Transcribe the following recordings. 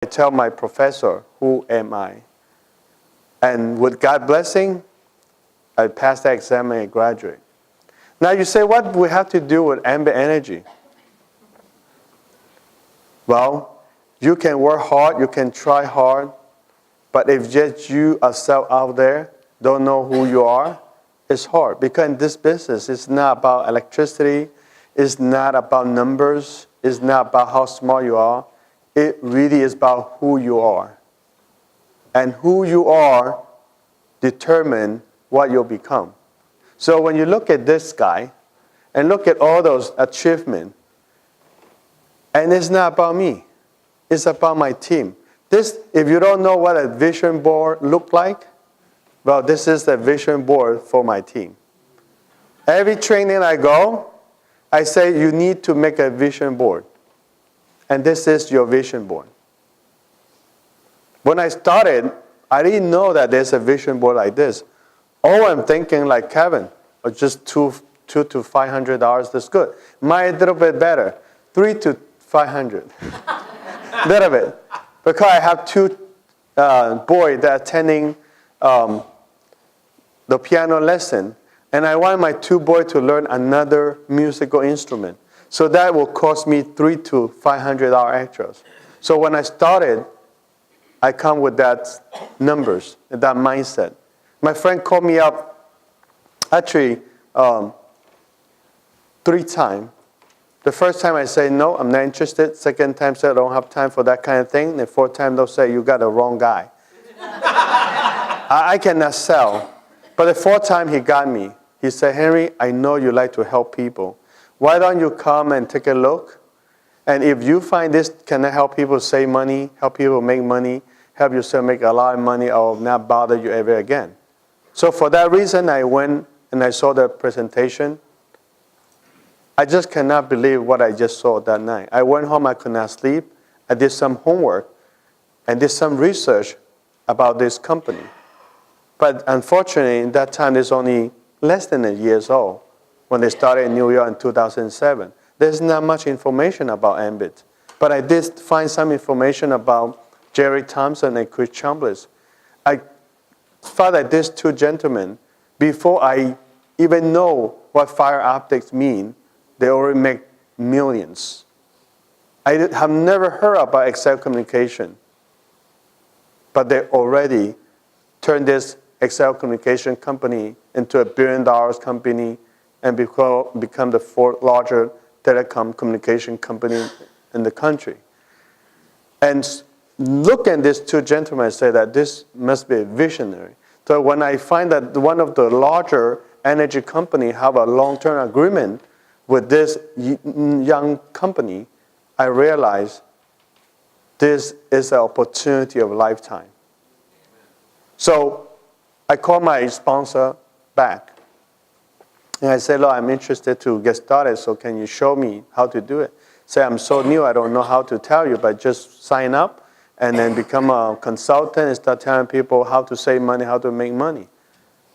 I tell my professor, who am I? And with God's blessing, I passed the exam and I graduate. Now you say, what we have to do with Ambit Energy? Well, you can work hard, you can try hard, but if just you yourself out there don't know who you are, it's hard. Because in this business, it's not about electricity, it's not about numbers, it's not about how smart you are. It really is about who you are. And who you are determine what you'll become. So when you look at this guy and look at all those achievements, and it's not about me, it's about my team. This, if you don't know what a vision board looks like, well, this is the vision board for my team. Every training I go, I say you need to make a vision board. And this is your vision board. When I started, I didn't know that there's a vision board like this. Oh, I'm thinking like Kevin, or just $200 to $500, that's good. Mine a little bit better, $300 to $500, little bit, because I have two boys that are attending the piano lesson, and I want my two boys to learn another musical instrument. So that will cost me $300 to $500 extras. So when I started, I come with that numbers, that mindset. My friend called me up, actually, 3 times. The first time I say, no, I'm not interested. Second time, say, I don't have time for that kind of thing. The fourth time, they'll say, you got the wrong guy. I cannot sell. But the fourth time, he got me. He said, Henry, I know you like to help people. Why don't you come and take a look? And if you find this can help people save money, help people make money, help yourself make a lot of money, I'll not bother you ever again. So for that reason, I went and I saw the presentation. I just cannot believe what I just saw that night. I went home, I could not sleep. I did some homework and did some research about this company. But unfortunately, in that time, it's only less than a year old when they started in New York in 2007. There's not much information about Ambit. But I did find some information about Jerry Thompson and Chris Chambliss. I thought that these two gentlemen, before I even know what fiber optics mean, they already make millions. I have never heard about Excel communication, but they already turned this Excel communication company into $1 billion company and become the 4th largest telecom communication company in the country. And look at these two gentlemen and say that this must be a visionary. So when I find that one of the larger energy company have a long-term agreement with this young company, I realize this is an opportunity of a lifetime. So I called my sponsor back. And I said, look, I'm interested to get started, so can you show me how to do it? Say, I'm so new, I don't know how to tell you, but just sign up and then become a consultant and start telling people how to save money, how to make money.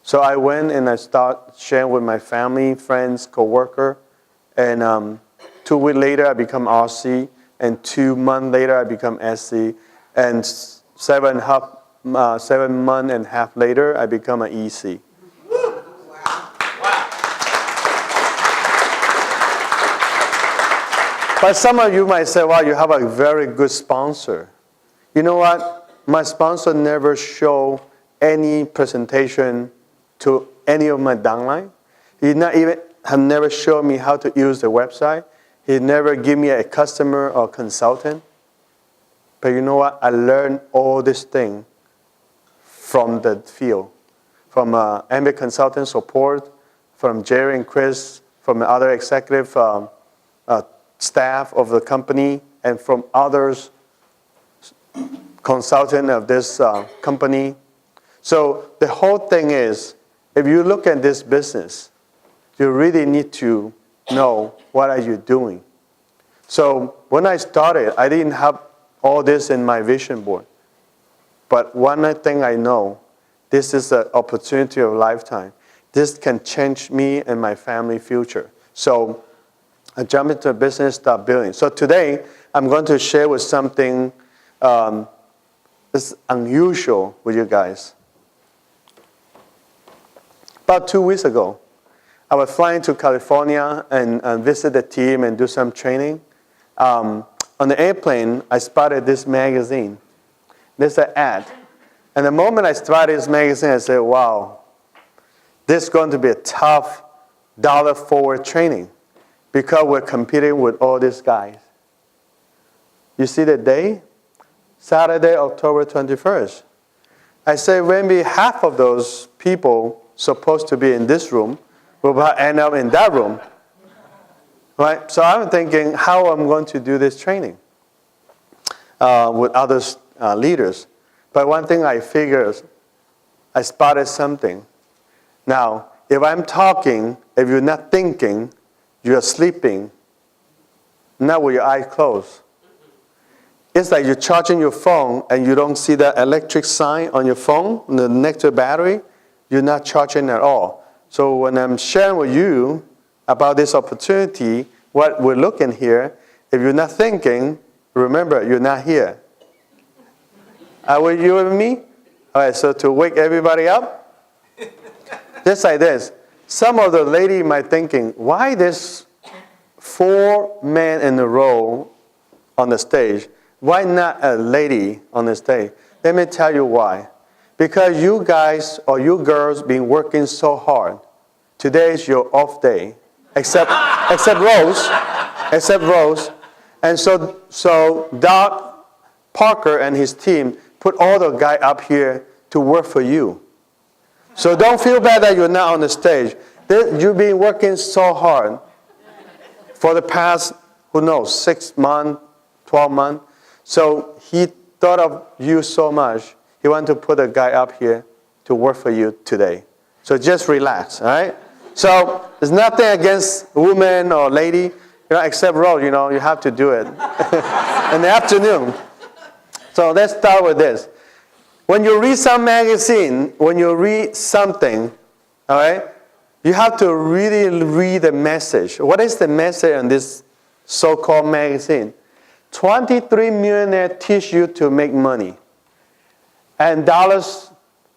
So I went and I started sharing with my family, friends, co-worker. And 2 weeks later, I become RC. And 2 months later, I become SC. And 7 months and a half later, I become an EC. But some of you might say, wow, you have a very good sponsor. You know what? My sponsor never showed any presentation to any of my downline. He have never showed me how to use the website. He never give me a customer or consultant. But you know what? I learned all this thing from the field. From Ambit consultant support, from Jerry and Chris, from the other executive staff of the company, and from others consultant of this company. So the whole thing is, if you look at this business, you really need to know what are you doing. So when I started, I didn't have all this in my vision board. But one thing I know, this is an opportunity of a lifetime. This can change me and my family future. So I jumped into a business, start building. So today, I'm going to share with something is unusual with you guys. About 2 weeks ago, I was flying to California and visit the team and do some training. On the airplane, I spotted this magazine. There's an ad. And the moment I spotted this magazine, I said, wow, this is going to be a tough dollar-forward training because we're competing with all these guys. You see the day? Saturday, October 21st. I said maybe half of those people supposed to be in this room will end up in that room. Right? So I'm thinking how I'm going to do this training with other leaders. But one thing I figured, I spotted something. Now, if I'm talking, if you're not thinking, you're sleeping, not with your eyes closed. It's like you're charging your phone and you don't see the electric sign on your phone next to the battery, you're not charging at all. So when I'm sharing with you about this opportunity, what we're looking here, if you're not thinking, remember, you're not here. Are you with me? All right, so to wake everybody up, just like this. Some of the lady might thinking, why this 4 men in a row on the stage? Why not a lady on the stage? Let me tell you why. Because you guys or you girls been working so hard. Today is your off day, except Rose. And so Doc Parker and his team put all the guys up here to work for you. So don't feel bad that you're not on the stage. You've been working so hard for the past, 6 months, 12 months. So he thought of you so much, he wanted to put a guy up here to work for you today. So just relax, all right? So there's nothing against woman or lady, except Rose, you have to do it in the afternoon. So let's start with this. When you read some magazine, when you read something, all right, you have to really read the message. What is the message in this so-called magazine? 23 millionaires teach you to make money. And dollars,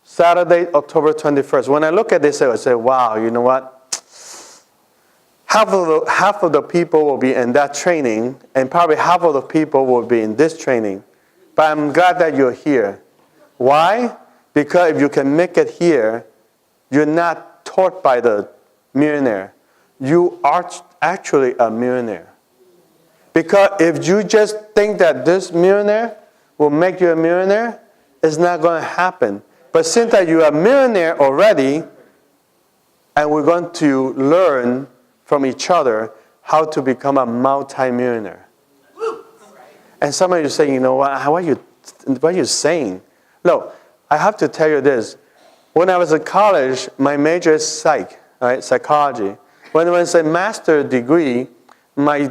Saturday, October 21st. When I look at this, I say, wow, you know what? Half of the people will be in that training, and probably half of the people will be in this training. But I'm glad that you're here. Why? Because if you can make it here, you're not taught by the millionaire. You are actually a millionaire. Because if you just think that this millionaire will make you a millionaire, it's not going to happen. But since that you are a millionaire already, and we're going to learn from each other how to become a multi-millionaire. And some of you say, what are you saying? No, I have to tell you this. When I was in college, my major is psychology. When I was a master's degree, my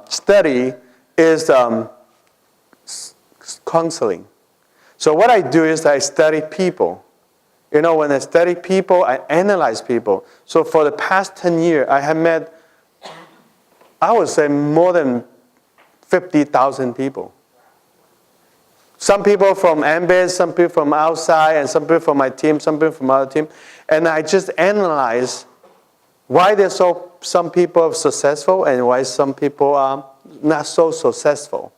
study is counseling. So what I do is I study people. When I study people, I analyze people. So for the past 10 years, I have met, I would say, more than 50,000 people. Some people from Ambit, some people from outside, and some people from my team, some people from other team. And I just analyze why some people are successful and why some people are not so successful.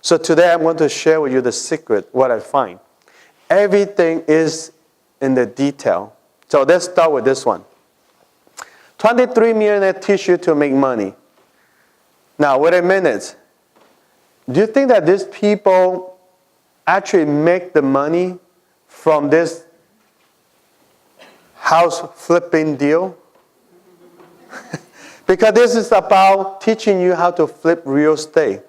So today I'm going to share with you the secret, what I find. Everything is in the detail. So let's start with this one. 23 millionaires teach you to make money. Now, wait a minute. Do you think that these people actually make the money from this house flipping deal? Because this is about teaching you how to flip real estate.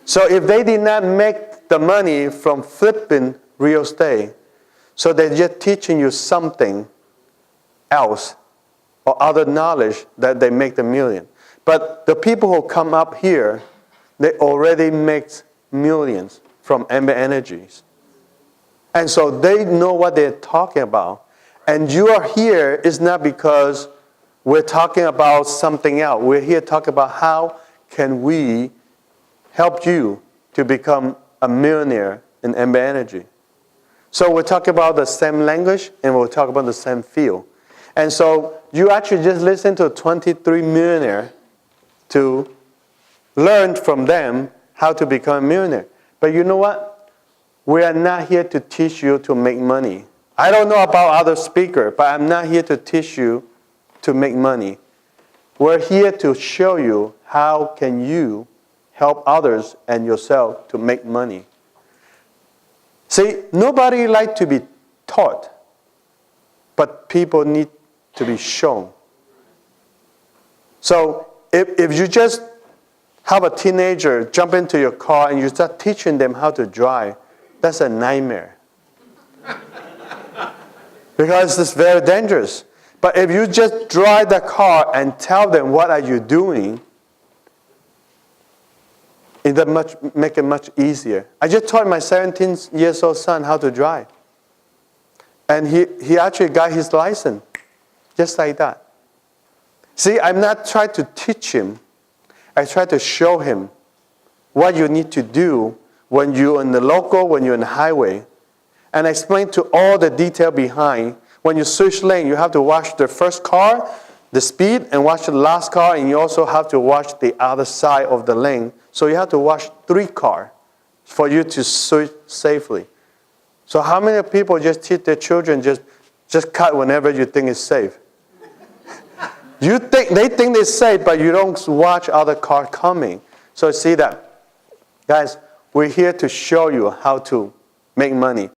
So if they did not make the money from flipping real estate, so they're just teaching you something else or other knowledge that they make the million. But the people who come up here, they already make millions from Ambit Energies. And so they know what they're talking about. And you are here is not because we're talking about something else. We're here talking about how can we help you to become a millionaire in Ambit Energy. So we'll talk about the same language and we'll talk about the same field. And so you actually just listen to 23 millionaires to learn from them how to become a millionaire. But you know what? We are not here to teach you to make money. I don't know about other speakers, but I'm not here to teach you to make money. We're here to show you how can you help others and yourself to make money. See, nobody likes to be taught, but people need to be shown. So if you just have a teenager jump into your car and you start teaching them how to drive, that's a nightmare. Because it's very dangerous. But if you just drive the car and tell them what are you doing, it make it much easier. I just taught my 17-year-old son how to drive. And he actually got his license, just like that. See, I'm not trying to teach him. I try to show him what you need to do when you're in the local, when you're in the highway. And I explain to all the detail behind. When you switch lane, you have to watch the first car, the speed, and watch the last car, and you also have to watch the other side of the lane. So you have to watch 3 cars for you to switch safely. So how many people just teach their children just cut whenever you think it's safe? They think it's safe, but you don't watch other cars coming. So see that. Guys, we're here to show you how to make money.